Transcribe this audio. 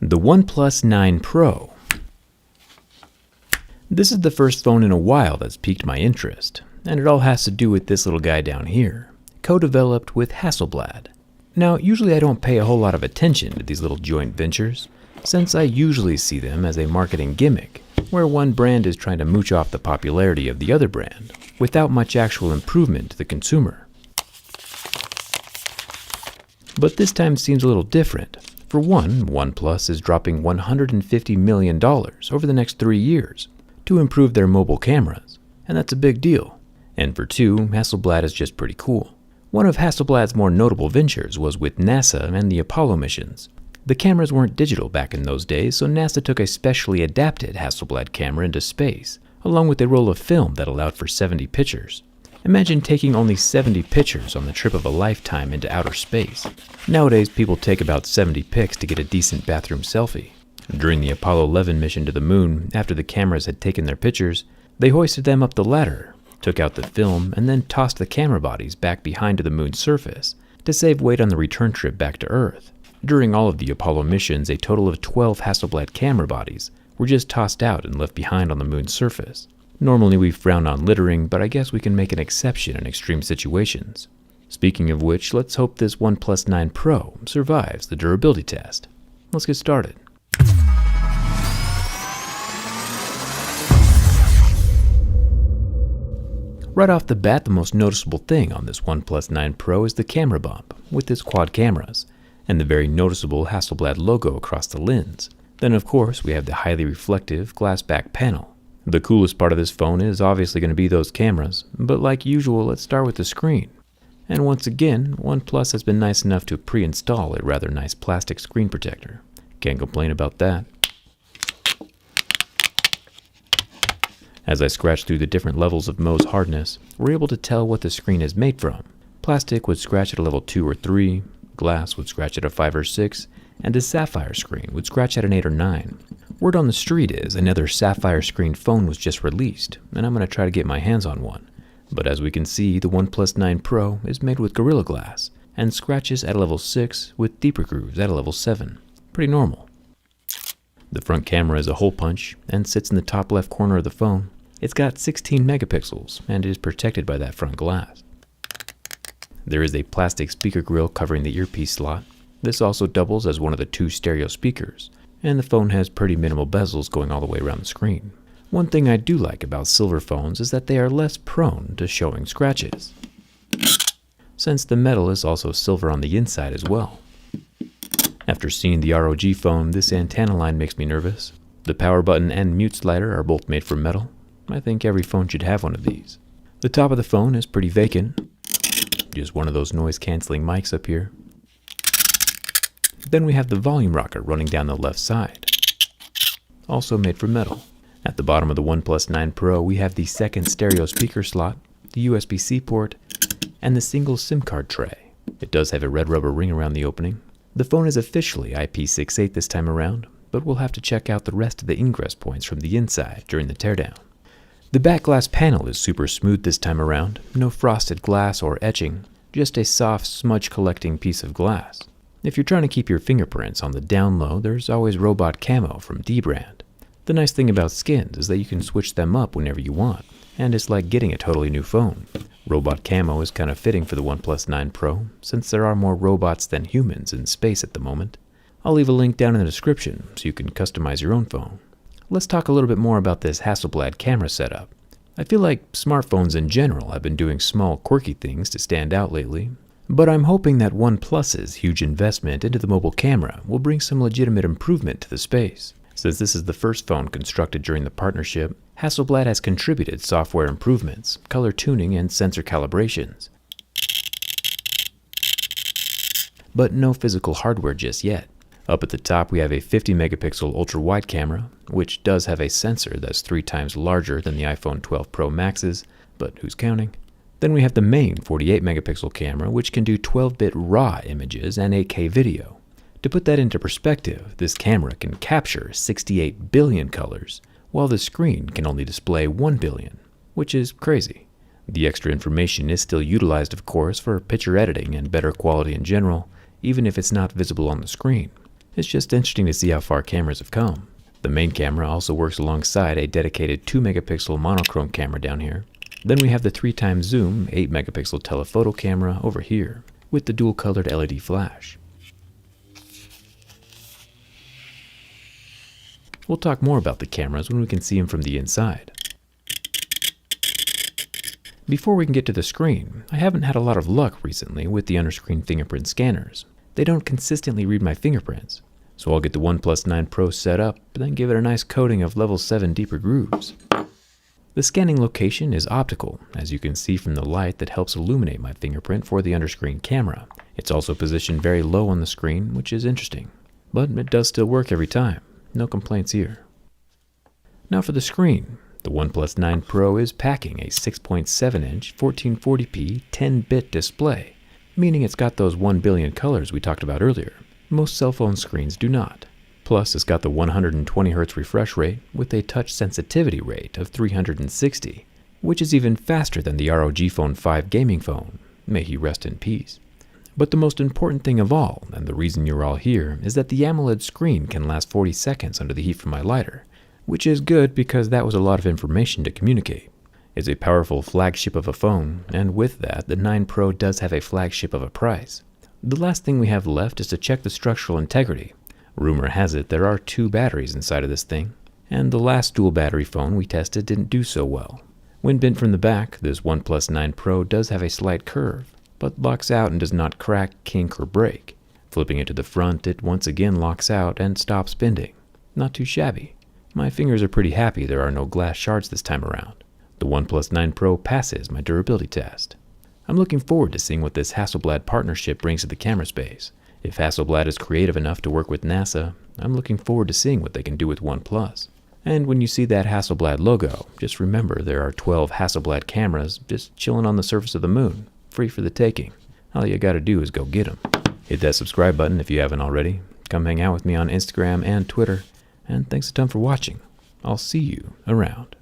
The OnePlus 9 Pro. This is the first phone in a while that's piqued my interest, and it all has to do with this little guy down here, co-developed with Hasselblad. Now, usually I don't pay a whole lot of attention to these little joint ventures, since I usually see them as a marketing gimmick, where one brand is trying to mooch off the popularity of the other brand, without much actual improvement to the consumer. But this time seems a little different. For one, OnePlus is dropping $150 million over the next 3 years to improve their mobile cameras, and that's a big deal. And for two, Hasselblad is just pretty cool. One of Hasselblad's more notable ventures was with NASA and the Apollo missions. The cameras weren't digital back in those days, so NASA took a specially adapted Hasselblad camera into space, along with a roll of film that allowed for 70 pictures. Imagine taking only 70 pictures on the trip of a lifetime into outer space. Nowadays, people take about 70 pics to get a decent bathroom selfie. During the Apollo 11 mission to the moon, after the cameras had taken their pictures, they hoisted them up the ladder, took out the film, and then tossed the camera bodies back behind to the moon's surface to save weight on the return trip back to Earth. During all of the Apollo missions, a total of 12 Hasselblad camera bodies were just tossed out and left behind on the moon's surface. Normally we frown on littering, but I guess we can make an exception in extreme situations. Speaking of which, let's hope this OnePlus 9 Pro survives the durability test. Let's get started. Right off the bat, the most noticeable thing on this OnePlus 9 Pro is the camera bump, with its quad cameras, and the very noticeable Hasselblad logo across the lens. Then of course we have the highly reflective glass back panel. The coolest part of this phone is obviously going to be those cameras, but like usual, let's start with the screen. And once again, OnePlus has been nice enough to pre-install a rather nice plastic screen protector. Can't complain about that. As I scratch through the different levels of Mohs hardness, we're able to tell what the screen is made from. Plastic would scratch at a level 2 or 3, glass would scratch at a 5 or 6, and a sapphire screen would scratch at an 8 or 9. Word on the street is another sapphire screen phone was just released, and I'm going to try to get my hands on one. But as we can see, the OnePlus 9 Pro is made with Gorilla Glass, and scratches at a level 6 with deeper grooves at a level 7. Pretty normal. The front camera is a hole punch, and sits in the top left corner of the phone. It's got 16 megapixels, and is protected by that front glass. There is a plastic speaker grill covering the earpiece slot. This also doubles as one of the 2 stereo speakers, and the phone has pretty minimal bezels going all the way around the screen. One thing I do like about silver phones is that they are less prone to showing scratches, since the metal is also silver on the inside as well. After seeing the ROG phone, this antenna line makes me nervous. The power button and mute slider are both made from metal. I think every phone should have one of these. The top of the phone is pretty vacant. Just one of those noise-canceling mics up here. Then we have the volume rocker running down the left side, also made from metal. At the bottom of the OnePlus 9 Pro, we have the second stereo speaker slot, the USB-C port, and the single SIM card tray. It does have a red rubber ring around the opening. The phone is officially IP68 this time around, but we'll have to check out the rest of the ingress points from the inside during the teardown. The back glass panel is super smooth this time around, no frosted glass or etching, just a soft smudge collecting piece of glass. If you're trying to keep your fingerprints on the down low, there's always Robot Camo from D brand. The nice thing about skins is that you can switch them up whenever you want, and it's like getting a totally new phone. Robot Camo is kind of fitting for the OnePlus 9 Pro, since there are more robots than humans in space at the moment. I'll leave a link down in the description so you can customize your own phone. Let's talk a little bit more about this Hasselblad camera setup. I feel like smartphones in general have been doing small quirky things to stand out lately, but I'm hoping that OnePlus's huge investment into the mobile camera will bring some legitimate improvement to the space. Since this is the first phone constructed during the partnership, Hasselblad has contributed software improvements, color tuning, and sensor calibrations. But no physical hardware just yet. Up at the top we have a 50 megapixel ultra-wide camera, which does have a sensor that's 3 times larger than the iPhone 12 Pro Max's, but who's counting? Then we have the main 48 megapixel camera, which can do 12-bit RAW images and 8K video. To put that into perspective, this camera can capture 68 billion colors, while the screen can only display 1 billion, which is crazy. The extra information is still utilized, of course, for picture editing and better quality in general, even if it's not visible on the screen. It's just interesting to see how far cameras have come. The main camera also works alongside a dedicated 2 megapixel monochrome camera down here. Then we have the 3x zoom 8 megapixel telephoto camera over here with the dual colored LED flash. We'll talk more about the cameras when we can see them from the inside. Before we can get to the screen, I haven't had a lot of luck recently with the under-screen fingerprint scanners. They don't consistently read my fingerprints, so I'll get the OnePlus 9 Pro set up, but then give it a nice coating of level 7 deeper grooves. The scanning location is optical, as you can see from the light that helps illuminate my fingerprint for the under-screen camera. It's also positioned very low on the screen, which is interesting, but it does still work every time. No complaints here. Now for the screen. The OnePlus 9 Pro is packing a 6.7-inch 1440p 10-bit display, meaning it's got those 1 billion colors we talked about earlier. Most cell phone screens do not. Plus, it's got the 120Hz refresh rate with a touch sensitivity rate of 360, which is even faster than the ROG Phone 5 gaming phone. May he rest in peace. But the most important thing of all, and the reason you're all here, is that the AMOLED screen can last 40 seconds under the heat from my lighter, which is good because that was a lot of information to communicate. It's a powerful flagship of a phone, and with that, the 9 Pro does have a flagship of a price. The last thing we have left is to check the structural integrity. Rumor has it there are 2 batteries inside of this thing, and the last dual battery phone we tested didn't do so well. When bent from the back, this OnePlus 9 Pro does have a slight curve, but locks out and does not crack, kink, or break. Flipping it to the front, it once again locks out and stops bending. Not too shabby. My fingers are pretty happy there are no glass shards this time around. The OnePlus 9 Pro passes my durability test. I'm looking forward to seeing what this Hasselblad partnership brings to the camera space. If Hasselblad is creative enough to work with NASA, I'm looking forward to seeing what they can do with OnePlus. And when you see that Hasselblad logo, just remember there are 12 Hasselblad cameras just chilling on the surface of the moon, free for the taking. All you gotta do is go get them. Hit that subscribe button if you haven't already. Come hang out with me on Instagram and Twitter. And thanks a ton for watching. I'll see you around.